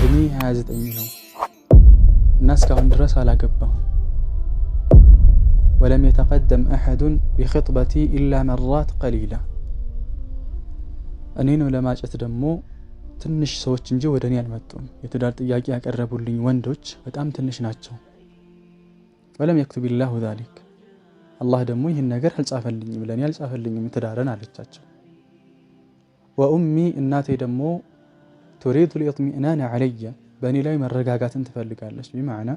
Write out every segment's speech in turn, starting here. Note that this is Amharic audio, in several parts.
እድሜ 29 ነው እና እስካሁን ድረስ አላገባሁም። ወለም የተቀደም አሐዱን ቢኽጥበቲ ኢላ መራት ቀሊላ። እኔን ለማጨት ደግሞ ትንሽ ሰዎች እንጂ ወደ እኔ አልመጡም። የትዳር ጥያቄ ያቀረቡልኝ ወንዶች በጣም ትንሽ ናቸው። ወለም የክቱቢላሁ ዛሊክ፣ አላህ ደግሞ ይህን ነገር አልጻፈልኝም፣ ለእኔ አልጻፈልኝም ትዳርን አለቻቸው። ወኡሚ፣ እናቴ ደግሞ ቱሪዱ ልኢጥሚእናን ዐለየ፣ በእኔ ላይ መረጋጋትን ትፈልጋለች። ቢማዕና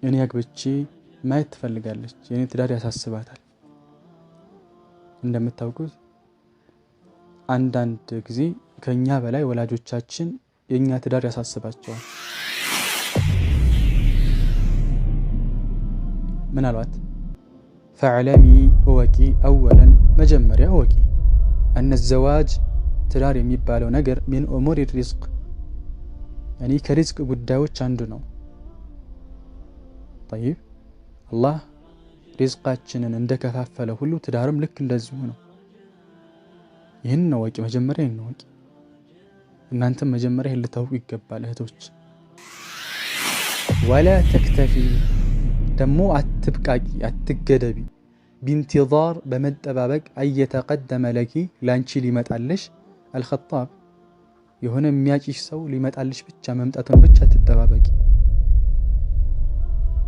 እኔ አግብቼ ማየት ትፈልጋለች። የእኔ ትዳር ያሳስባታል። እንደምታውቁት አንዳንድ ጊዜ ከኛ በላይ ወላጆቻችን የኛ ትዳር ያሳስባቸዋል። ምናልባት ፈዕለሚ እወቂ፣ አወለን መጀመሪያ እወቂ፣ አነ ዘዋጅ ትዳር የሚባለው ነገር ሚን ኡሙር ሪዝቅ፣ ያኒ ከሪዝቅ ጉዳዮች አንዱ ነው። ጠይብ አላህ ሪዝቃችንን እንደከፋፈለ ሁሉ ትዳርም ልክ እንደዚሁ ነው። ይህን ነው ወቂ፣ መጀመሪያ ይህን ነው ወቂ። እናንተም መጀመሪያ ይህን ልታውቁ ይገባል እህቶች። ወላ ተክተፊ፣ ደግሞ አትብቃቂ፣ አትገደቢ፣ ቢንቲዛር በመጠባበቅ አየተቀደመ ለኪ፣ ላንቺ ሊመጣልሽ፣ አልኸጣብ የሆነ የሚያጭሽ ሰው ሊመጣልሽ ብቻ መምጣቱን ብቻ ትጠባበቂ።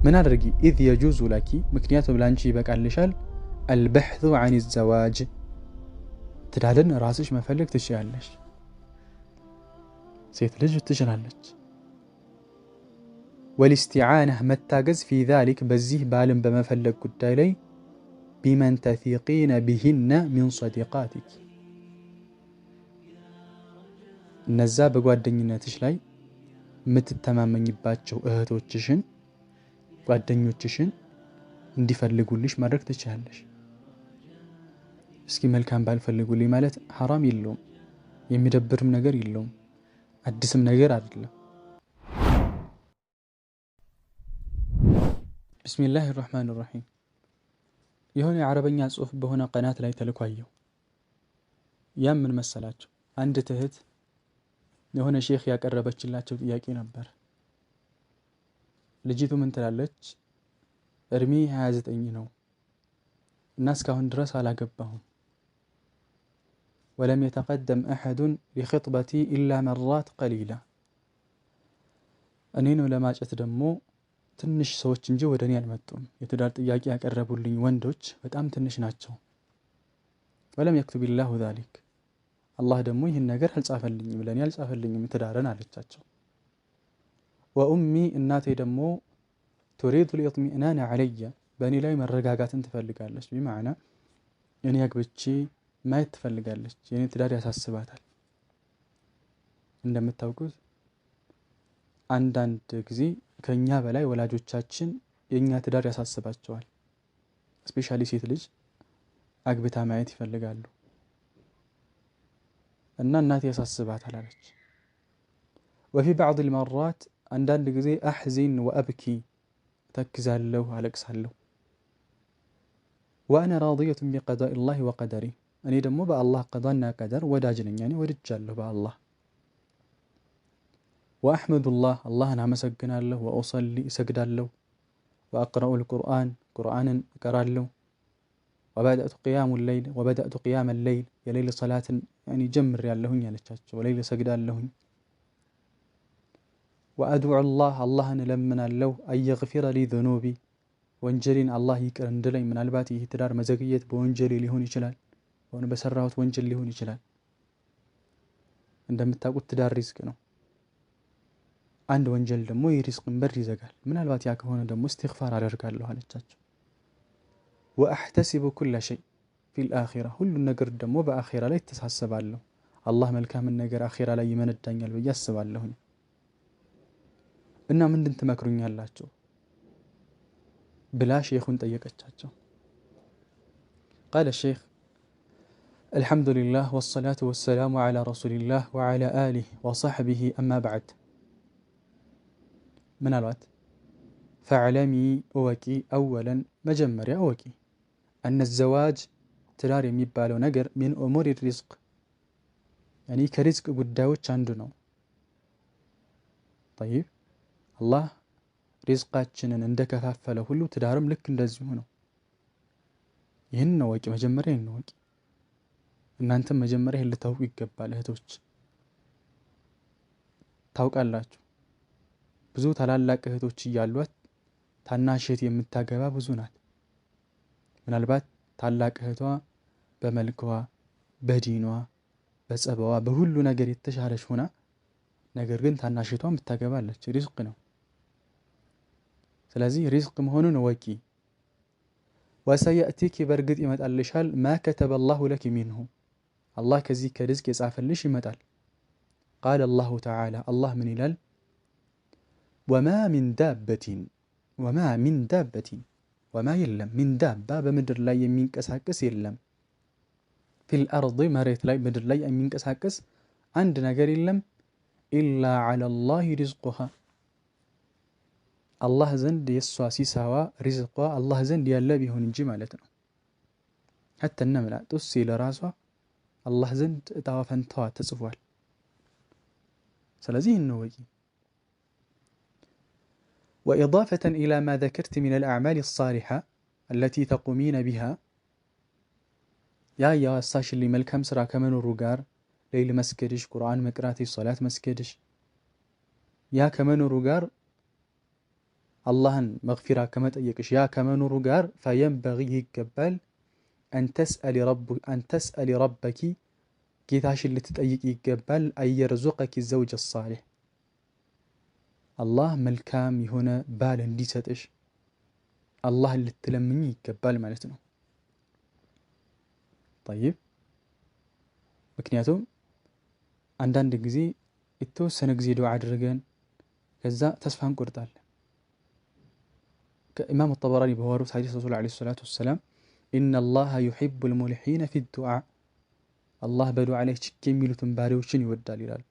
ምን አድርጊ? ኢዝ የጁዙ ለኪ፣ ምክንያቱም ላንቺ ይበቃልሻል፣ አልበሕዙ ዐን ዘዋጅ፣ ትዳርን ራስሽ መፈለግ ትችላለሽ። ሴት ልጅ ትችላለች። ወልስቲዓነህ መታገዝ፣ ፊ ዛሊክ በዚህ ባልን በመፈለግ ጉዳይ ላይ፣ ቢመን ተሲቂነ ቢሂነ ሚን ሰዲቃቲክ፣ እነዛ በጓደኝነትሽ ላይ የምትተማመኝባቸው እህቶችሽን ጓደኞችሽን እንዲፈልጉልሽ ማድረግ ትችላለሽ። እስኪ መልካም ባል ፈልጉልኝ ማለት ሐራም የለውም፣ የሚደብርም ነገር የለውም፣ አዲስም ነገር አይደለም። ቢስሚላህ ራህማን ራሂም። የሆነ የዓረበኛ ጽሑፍ በሆነ ቀናት ላይ ተልኳየው። ያም ምን መሰላቸው? አንድ እህት የሆነ ሼክ ያቀረበችላቸው ጥያቄ ነበር። ልጅቱ ምን ትላለች? እድሜ 29 ነው እና እስካሁን ድረስ አላገባሁም። ወለም የተቀደም አሐዱን ቢኽጥበቲ ኢላ መራት ቀሊላ። እኔን ለማጨት ደግሞ ትንሽ ሰዎች እንጂ ወደ እኔ አልመጡም። የትዳር ጥያቄ ያቀረቡልኝ ወንዶች በጣም ትንሽ ናቸው። ወለም የክቱቢላሁ ዛሊክ፣ አላህ ደግሞ ይህን ነገር አልጻፈልኝም፣ ለእኔ አልጻፈልኝም ትዳርን አለቻቸው። ወኡሚ፣ እናቴ ደግሞ ቱሪዱ ልኢጥሚእናን ዐለየ፣ በእኔ ላይ መረጋጋትን ትፈልጋለች። ቢማዕና እኔ አግብቼ ማየት ትፈልጋለች። የእኔ ትዳር ያሳስባታል። እንደምታውቁት አንዳንድ ጊዜ ከኛ በላይ ወላጆቻችን የኛ ትዳር ያሳስባቸዋል። ስፔሻሊ ሴት ልጅ አግብታ ማየት ይፈልጋሉ እና እናቴ ያሳስባታል አለች። ወፊ ባዕድ ልመራት፣ አንዳንድ ጊዜ አሕዚን ወአብኪ፣ ተክዛለሁ፣ አለቅሳለሁ። ወአነ ራዲየቱን ቢቀዳኢ ላሂ ወቀደሪ፣ እኔ ደግሞ በአላህ ቀዳና ቀደር ወዳጅ ነኝ፣ እኔ ወድጃለሁ በአላህ። ወአሕመዱላህ፣ አላህን አመሰግናለሁ። ወኡሰሊ፣ እሰግዳለሁ። ወአቅረኡ ልቁርአን፣ ቁርአንን እቀራለሁ። ወበደእቱ ቅያመ ሌይል፣ የሌይል ሰላትን ጀምር ያለሁኝ አለቻቸው። ሌይል እሰግዳለሁኝ። ወአድዑ ላህ፣ አላህን እለምናለሁ። አየግፊረ ሊ ዘኑቢ፣ ወንጀሌን አላህ ይቅር እንድለኝ። ምናልባት ይህ ትዳር መዘግየት በወንጀሌ ሊሆን ይችላል፣ ሆነ በሰራሁት ወንጀል ሊሆን ይችላል። እንደምታውቁት ትዳር ሪዝቅ ነው። አንድ ወንጀል ደግሞ የሪዝቅን በር ይዘጋል። ምናልባት ያ ከሆነ ደግሞ እስትግፋር አደርጋለሁ አለቻቸው። ወአሕተሲቡ ኩለ ሸይ ፊል አኺራ፣ ሁሉን ነገር ደግሞ በአኺራ ላይ ተሳሰባለሁ። አላህ መልካምን ነገር አኺራ ላይ ይመነዳኛል ብዬ አስባለሁኝ። እና ምንድን ትመክሩኛላችሁ ብላ ሼኹን ጠየቀቻቸው። ቃለ ሼኽ አልሐምዱሊላህ ወሰላቱ ወሰላሙ ዐላ ረሱሊላህ ወዐላ አሊህ ወሰሕቢህ አማ በዕድ። ምናልባት ፈዕለሚ እወቂ፣ አወለን መጀመሪያ እወቂ፣ አነ ዘዋጅ ትዳር የሚባለው ነገር ሚን ኡሙር ሪዝቅ፣ ያኒ ከሪዝቅ ጉዳዮች አንዱ ነው። طيب አላህ ሪዝቃችንን እንደከፋፈለ ሁሉ ትዳርም ልክ እንደዚሁ ነው። ይህን ነው ወቂ፣ መጀመሪያ ይህን ነው ወቂ። እናንተም መጀመሪያ ይህን ልታውቁ ይገባል እህቶች። ታውቃላችሁ ብዙ ታላላቅ እህቶች እያሏት ታናሽ እህት የምታገባ ብዙ ናት። ምናልባት ታላቅ እህቷ በመልኳ፣ በዲኗ፣ በጸባዋ፣ በሁሉ ነገር የተሻለች ሆና ነገር ግን ታናሽ እህቷን ብታገባለች። ሪዝቅ ነው። ስለዚህ ሪዝቅ መሆኑን ወቂ። ወሰየእቲኪ በእርግጥ ይመጣልሻል ማ ከተበ አላሁ ለኪ ሚንሁ አላህ ከዚህ ከሪዝቅ የጻፈልሽ ይመጣል። ቃለ አላሁ ተዓላ አላህ ምን ይላል? ወማ ሚን ዳበቲን ወማ የለም ሚን ዳባ በምድር ላይ የሚንቀሳቀስ የለም ፊል አርድ መሬት ላይ ምድር ላይ የሚንቀሳቀስ አንድ ነገር የለም ኢላ ዐላ ላሂ ሪዝቁሃ አላህ ዘንድ የእሷ ሲሳዋ ሪዝቋ አላህ ዘንድ ያለ ቢሆን እንጂ ማለት ነው። ሐታ ነምላ ጡሲ ለራሷ አላህ ዘንድ እጣዋ ፈንታዋ ተጽፏል። ስለዚህ እንወቂ። ወኢዳፈተን ኢላ ማ ዘከርቲ ሚን አልአዕማል አሳሊሓ አለቲ ተቁሚነ ቢሃ ያ ያወሳሽልኝ መልካም ስራ ከመኖሩ ጋር ሌይል መስገድሽ፣ ቁርአን መቅራትሽ፣ ሶላት መስገድሽ ያ ከመኖሩ ጋር አላህን መግፊራ ከመጠየቅሽ ያ ከመኖሩ ጋር ፈየንበጊ ይገባል አን ተስአሊ ረበኪ ጌታሽን ልትጠይቅ ይገባል አየርዙቀኪ ዘውጅ ሳሊሕ አላህ መልካም የሆነ ባል እንዲሰጥሽ አላህን ልትለምኝ ይገባል ማለት ነው። ጠይብ ምክንያቱም አንዳንድ ጊዜ የተወሰነ ጊዜ ዱዓ አድርገን ከዛ ተስፋ እንቆርጣለን። ከኢማም ጠበራኒ በወሩት ሐዲስ ረሱል ዓለይሂ ሰላቱ ወሰላም ኢነላሃ ዩሒቡል ሙልሒነ ፊ ዱዓ አላህ በዱዓ ላይ ችክ የሚሉትን ባሪዎችን ይወዳል ይላል።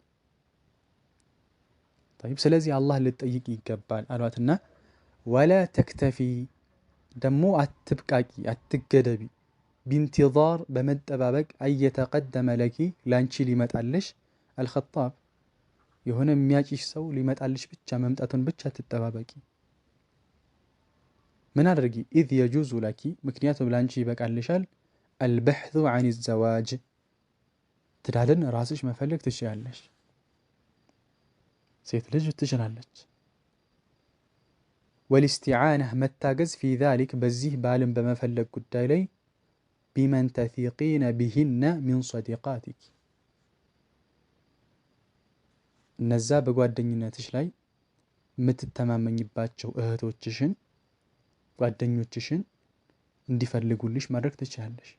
طيب ስለዚህ አላህ ልትጠይቅ ይገባል አሏትና ወላ ተክተፊ ደሞ አትብቃቂ አትገደቢ ቢንቲዛር በመጠባበቅ አየተቀደመ ለኪ ላንቺ ሊመጣልሽ አልኸጣብ የሆነ የሚያጭሽ ሰው ሊመጣልሽ ብቻ መምጣቱን ብቻ ትጠባበቂ። ምን አድርጊ ኢዝ የጁዙ ለኪ ምክንያቱም ላንቺ ይበቃልሻል አልበሕዙ ዐን ዘዋጅ ትዳርን ራስሽ መፈለግ ትችላለሽ። ሴት ልጅ ትችላለች። ወልስቲዓና መታገዝ ፊ ዛሊክ በዚህ ባልን በመፈለግ ጉዳይ ላይ ቢመን ተሲቂነ ቢሂነ ሚን ሰዲቃቲክ እነዛ በጓደኝነትሽ ላይ የምትተማመኝባቸው እህቶችሽን ጓደኞችሽን እንዲፈልጉልሽ ማድረግ ትችላለሽ።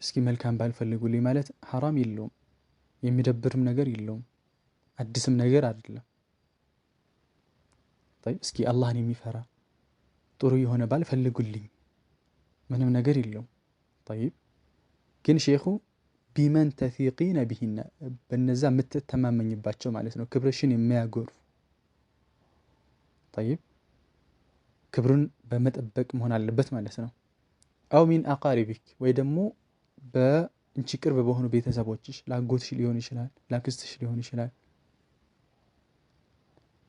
እስኪ መልካም ባል ፈልጉልኝ ማለት ሐራም የለውም፣ የሚደብርም ነገር የለውም፣ አዲስም ነገር አይደለም። طيب እስኪ አላህን የሚፈራ ጥሩ የሆነ ባል ፈልጉልኝ ምንም ነገር የለውም። طيب ግን ሼኹ ቢመን ተሲቂነ ቢሂነ በነዛ የምትተማመኝባቸው ማለት ነው፣ ክብርሽን የሚያጎርፍ طيب ክብሩን በመጠበቅ መሆን አለበት ማለት ነው። አው ሚን አቃሪቢክ ወይ ደግሞ በእንቺ ቅርብ በሆኑ ቤተሰቦችሽ ላጎትሽ ሊሆን ይችላል፣ ላክስትሽ ሊሆን ይችላል።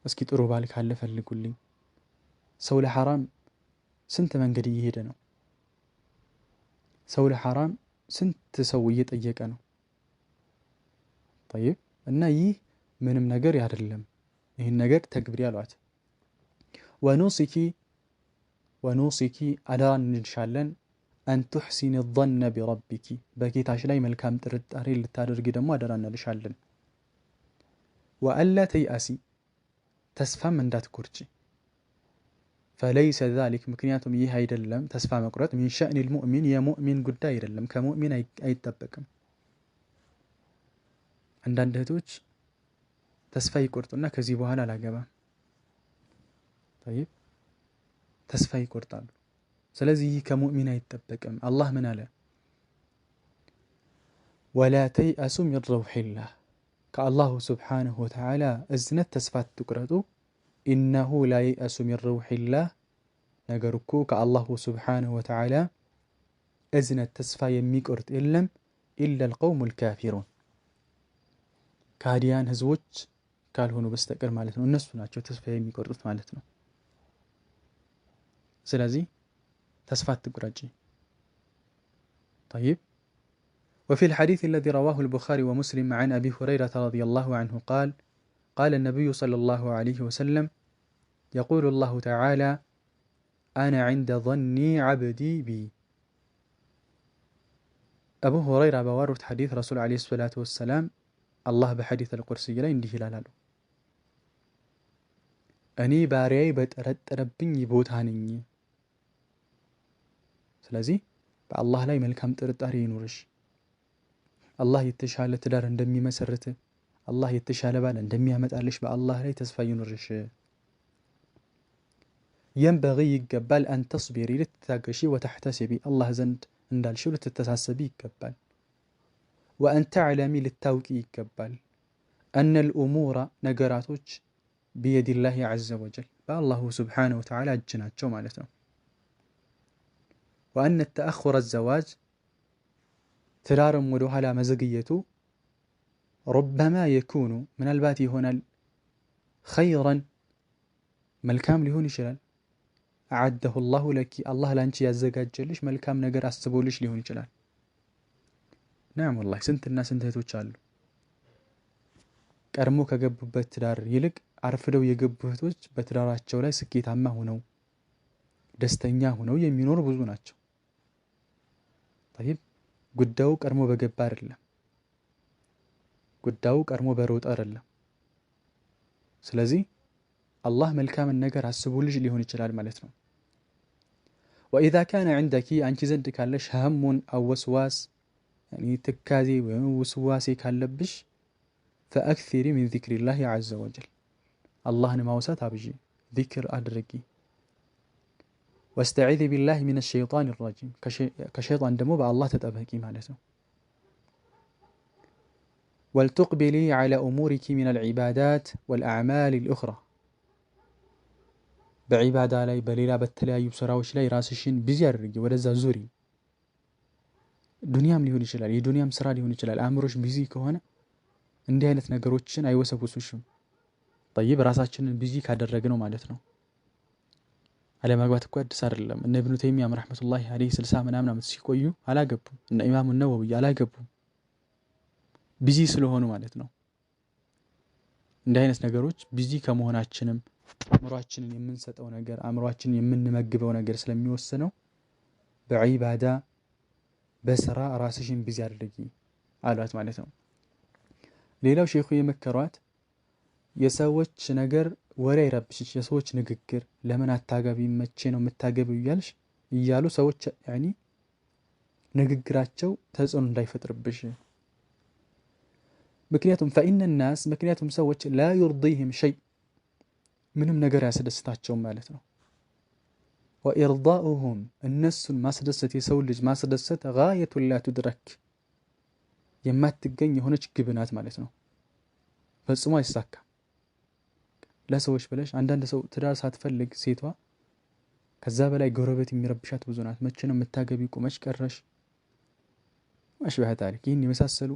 እስኪ ጥሩ ባል ካለ ፈልጉልኝ። ሰው ለሐራም ስንት መንገድ እየሄደ ነው። ሰው ለሐራም ስንት ሰው እየጠየቀ ነው። طيب እና ይህ ምንም ነገር አይደለም፣ ይህን ነገር ተግብሪ አሏት። ወኑሲኪ አደራ እንልሻለን አን ቱሕሲኒ ظነ ቢረቢኪ በጌታሽ ላይ መልካም ጥርጣሬ ልታደርጊ ደግሞ አደራ እንልሻለን። ወአላ ተይአሲ ተስፋም እንዳትቆርጪ ፈለይሰ ዛሊክ ምክንያቱም ይህ አይደለም ተስፋ መቁረጥ ሚን ሸእኒል ሙእሚን የሙእሚን ጉዳይ አይደለም፣ ከሙእሚን አይጠበቅም። አንዳንድ እህቶች ተስፋ ይቆርጡና ከዚህ በኋላ አላገባም طيب ተስፋ ይቆርጣሉ። ስለዚህ ይህ ከሙእሚን አይጠበቅም። አላህ ምን አለ? ወላ ተይአሱ ሚን ረውሒላህ ከአላሁ ስብሓነሁ ወተዓላ እዝነት ተስፋ አትቁረጡ። ኢነሁ ላ የእሱ ሚን ረውሒላህ ነገር እኮ ከአላሁ ስብሓነሁ ወተዓላ እዝነት ተስፋ የሚቆርጥ የለም ኢላ አልቀውሙል ካፊሩን ከሃዲያን ህዝቦች ካልሆኑ በስተቀር ማለት ነው። እነሱ ናቸው ተስፋ የሚቆርጡት ማለት ነው። ስለዚህ ተስፋ አትቁረጪ። طيب وفي الحديث الذي رواه البخاري ومسلم عن أبي هريرة رضي الله عنه قال النبي صلى الله عليه وسلم يقول الله تعالى أنا عند ظني عبدي بي أبو هريرة بوارد حديث رسول عليه الصلاة والسلام الله بحديث القرسي لا ينديه لالو أني باريي بتربني بوتاني ስለዚህ በአላህ ላይ መልካም ጥርጣሬ ይኑርሽ። አላህ የተሻለ ትዳር እንደሚመሰርት፣ አላህ የተሻለ ባል እንደሚያመጣልሽ በአላህ ላይ ተስፋ ይኑርሽ። ينبغي ይገባል أن تصبري ልትታገሺ وتحتسبي አላህ ዘንድ እንዳልሽው ልትተሳሰቢ ይገባል። وأن تعلمي ልታውቂ ይገባል أن الأمور ነገራቶች بيد الله عز وجل በአላሁ سبحانه وتعالى እጅ ናቸው ማለት ነው። وأن التأخر الزواج ترارم ودوهلا مزقيته ربما يكون من الباتي هنا خيرا ملكام لهون شلال أعده الله لك الله لانش يزقاج جلش ملكام نقر أسبولش لهون شلال. نعم والله سنت الناس انتهتو تشالو كارمو كقبو بتدار يلق عرفدو يقبو هتوج بتدارات شولاي سكيت عما هنو دستنيا هنو يمينور بزوناتشو. طيب ጉዳዩ ቀርሞ በገባ አይደለም፣ ጉዳዩ ቀርሞ በሮጥ አይደለም። ስለዚህ አላህ መልካምን ነገር አስቦልሽ ሊሆን ይችላል ማለት ነው። وإذا كان عندك አንቺ ዘንድ ካለሽ هم أو وسواس يعني ትካዜ ወይም ውስዋሴ ካለብሽ فأكثري من ذكر الله عز وجل አላህን ማውሳት አብዢ፣ ዚክር አድርጊ። واستعذ بالله من الشيطان الرجيم كشيطان دمو بالله تتبهكي مالته. ولتقبلي على أمورك من العبادات والأعمال الأخرى بعبادة لاي بليلا بتلاي بسراوش لاي راسشين بزيارجي ولذا زوري دنيام ليهون يشلال يدنيام سرا ليهون يشلال أمروش بيزي كهنا عندي هنا تناقروتشن أي وسوسوشم. طيب راساتشن بيزي كادرجنو مالتنا على ما قلت كواد صار لهم إن ابن تيمية رحمة الله عليه سلسلة من أمنا متسيكويو على قبو إن إمام النووي على قبو بيزي سلوهونو مالتنا عندنا نجاروش بيزي كمهوناتشنم أمرواتشن يمن ست أو نجار أمرواتشن يمن مجب أو نجار سلمي والسنو بعيبادة بسرا راسشين بزيار لقي على مالتهم ليلة وشيخوي مكروات يسوتش نجار ወሬ ይረብሽሽ የሰዎች ንግግር ለምን አታገቢ መቼ ነው የምታገቢው እያልሽ እያሉ ሰዎች ያኒ ንግግራቸው ተጽዕኖ እንዳይፈጥርብሽ። ምክንያቱም فإن الناس ምክንያቱም ሰዎች لا يرضيهم شيء ምንም ነገር ያስደስታቸው ማለት ነው። وإرضاؤهم እነሱን ማስደሰት የሰው ልጅ ማስደሰት غاية لا تدرك የማትገኝ የሆነች ግብ ናት ማለት ነው። ፈጽሞ አይሳካ ለሰዎች ብለሽ አንዳንድ ሰው ትዳር ሳትፈልግ ሴቷ ከዛ በላይ ጎረቤት የሚረብሻት ብዙ ናት። መቼ ነው የምታገቢው? ቁመሽ ቀረሽ ማሽበህ ታሪክ ይህን የመሳሰሉ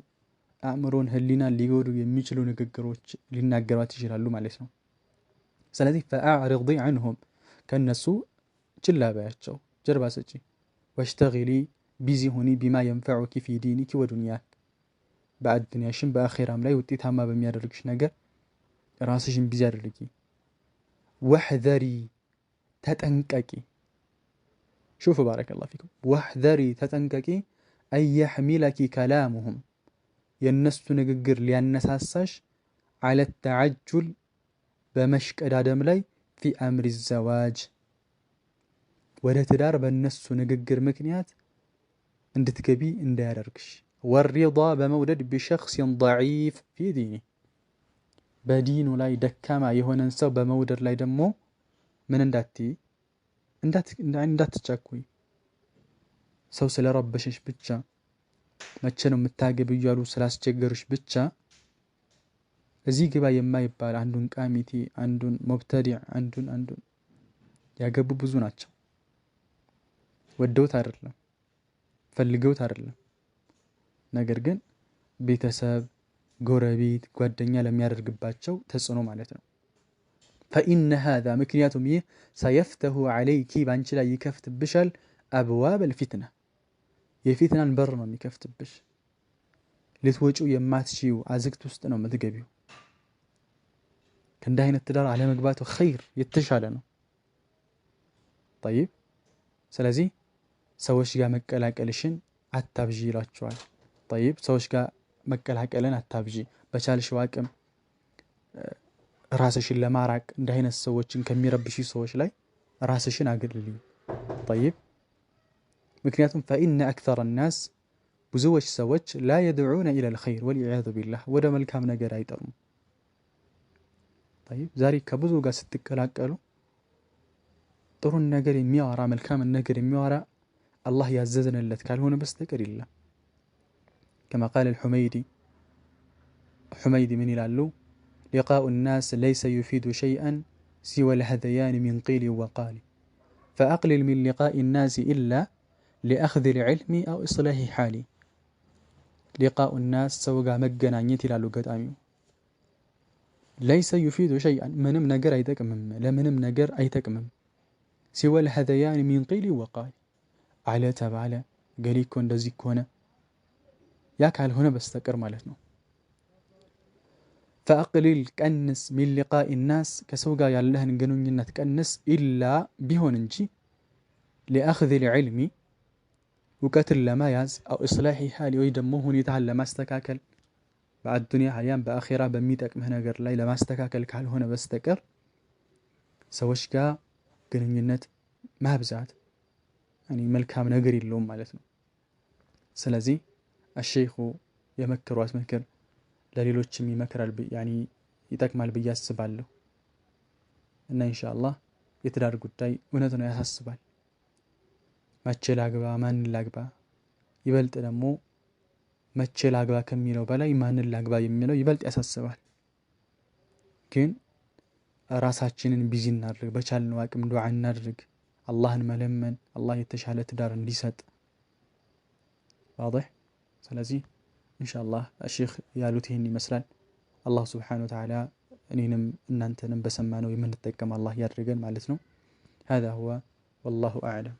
አእምሮን ህሊናን ሊጎዱ የሚችሉ ንግግሮች ሊናገሯት ይችላሉ ማለት ነው። ስለዚህ فأعرضي عنهم ከነሱ ችላ በያቸው፣ ጀርባ ስጪ። واشتغلي ቢዚ ሁኒ بما ينفعك في دينك ودنياك በአዱንያሽም በአኺራም ላይ ውጤታማ በሚያደርግሽ ነገር ራስሽን ቢዚ አድርጊ። واحذري ተጠንቀቂ። شوفوا بارك الله فيكم واحذري ተጠንቀቂ أن يحملك كلامهم የነሱ ንግግር ሊያነሳሳሽ على التعجل በመሽቀዳደም ላይ في أمر الزواج ወደ ትዳር በነሱ ንግግር ምክንያት እንድትገቢ እንዳያደርግሽ። والرضا በመውደድ بشخص ضعيف في دينه በዲኑ ላይ ደካማ የሆነን ሰው በመውደድ ላይ ደግሞ ምን እንዳትቻኩይ። ሰው ስለረበሸሽ ብቻ መቼ ነው የምታገቢው እያሉ ስላስቸገሩሽ ብቻ እዚህ ግባ የማይባል አንዱን ቃሚቲ አንዱን ሙብተዲዕ አንዱን ያገቡ ብዙ ናቸው። ወደውት አይደለም ፈልገውት አይደለም። ነገር ግን ቤተሰብ ጎረቤት፣ ጓደኛ ለሚያደርግባቸው ተጽዕኖ ማለት ነው። ፈኢነ ሃዛ ምክንያቱም ይህ ሰየፍተሁ ዐለይኪ በአንቺ ላይ ይከፍትብሻል አብዋበል ፊትና የፊትናን በር ነው የሚከፍትብሽ። ልትወጪው የማትችይው አዝግት ውስጥ ነው የምትገቢው። ከእንዲህ አይነት ትዳር አለመግባቱ ኸይር የተሻለ ነው። ጠይብ ስለዚህ ሰዎች ጋር መቀላቀልሽን አታብዢ ይላቸዋል። ጠይብ ሰዎች ጋር መቀላቀልን አታብዢ። በቻልሽው አቅም ራስሽን ለማራቅ እንዲህ አይነት ሰዎችን ከሚረብሽ ሰዎች ላይ ራስሽን አግልልኝ። ጠይብ ምክንያቱም ፈኢነ አክተረ ናስ ብዙዎች ሰዎች ላ የድዑነ ኢለል ኸይር ወልዒያዙ ቢላህ ወደ መልካም ነገር አይጠሩም። ጠይብ ዛሬ ከብዙ ጋር ስትቀላቀሉ ጥሩን ነገር የሚያወራ መልካምን ነገር የሚያወራ አላህ ያዘዘንለት ካልሆነ በስተቀር የለም። ከማ ቃለ ሑመይዲ ምን ይላሉ? ሊቃኡ ናስ ለይሰ ዩፊዱ ሸይአን ሲወል ሀዘያን ሚን ቂል ወቃል ፈአቅሊል ሚን ሊቃኢ ናስ ኢላ ሊአኽዚል ዒልሚ አው ኢስላሒ ሓሊ። ሊቃኡ ናስ ሰው ጋር መገናኘት ይላሉ ገጣሚው፣ ለይሰ ዩፊዱ ሸይአን ምንም ነገር አይጠቅምም፣ ለምንም ነገር አይጠቅምም። ሲወል ሀዘያን ሚን ቂል ወቃል አለ ተባለ ገሌ እኮ እንደዚህ ከሆነ ያ ካልሆነ በስተቀር ማለት ነው። ፈአቅሊል ቀንስ ሚን ሊቃኢ ናስ ከሰው ጋር ያለህን ግንኙነት ቀንስ፣ ኢላ ቢሆን እንጂ ሊአኽዚል ዒልሚ እውቀትን ለመያዝ አው ኢስላሒ ሓሊ ወይ ደግሞ ሁኔታህን ለማስተካከል በአዱንያ አልያም በአኼራ በሚጠቅምህ ነገር ላይ ለማስተካከል ካልሆነ በስተቀር ሰዎች ጋር ግንኙነት ማብዛት መልካም ነገር የለውም ማለት ነው። ስለዚህ አሸይኹ የመከሯት ምክር ለሌሎችም ይመክራል ይጠቅማል ብዬ አስባለሁ። እና ኢንሻአላህ የትዳር ጉዳይ እውነት ነው ያሳስባል። መቼ ላግባ፣ ማንን ላግባ፣ ይበልጥ ደግሞ መቼ ላግባ ከሚለው በላይ ማንን ላግባ የሚለው ይበልጥ ያሳስባል። ግን ራሳችንን ቢዚ እናድርግ፣ በቻልነው አቅም ዱዓ እናድርግ፣ አላህን መለመን አላህ የተሻለ ትዳር እንዲሰጥ ዋضح። ስለዚህ ኢንሻአላህ ሼኽ ያሉት ይህን ይመስላል። አላህ ሱብሓነሁ ወተዓላ እኔንም እናንተንም በሰማነው የምንጠቀም አላህ ያድርገን ማለት ነው። هذا هو والله أعلم።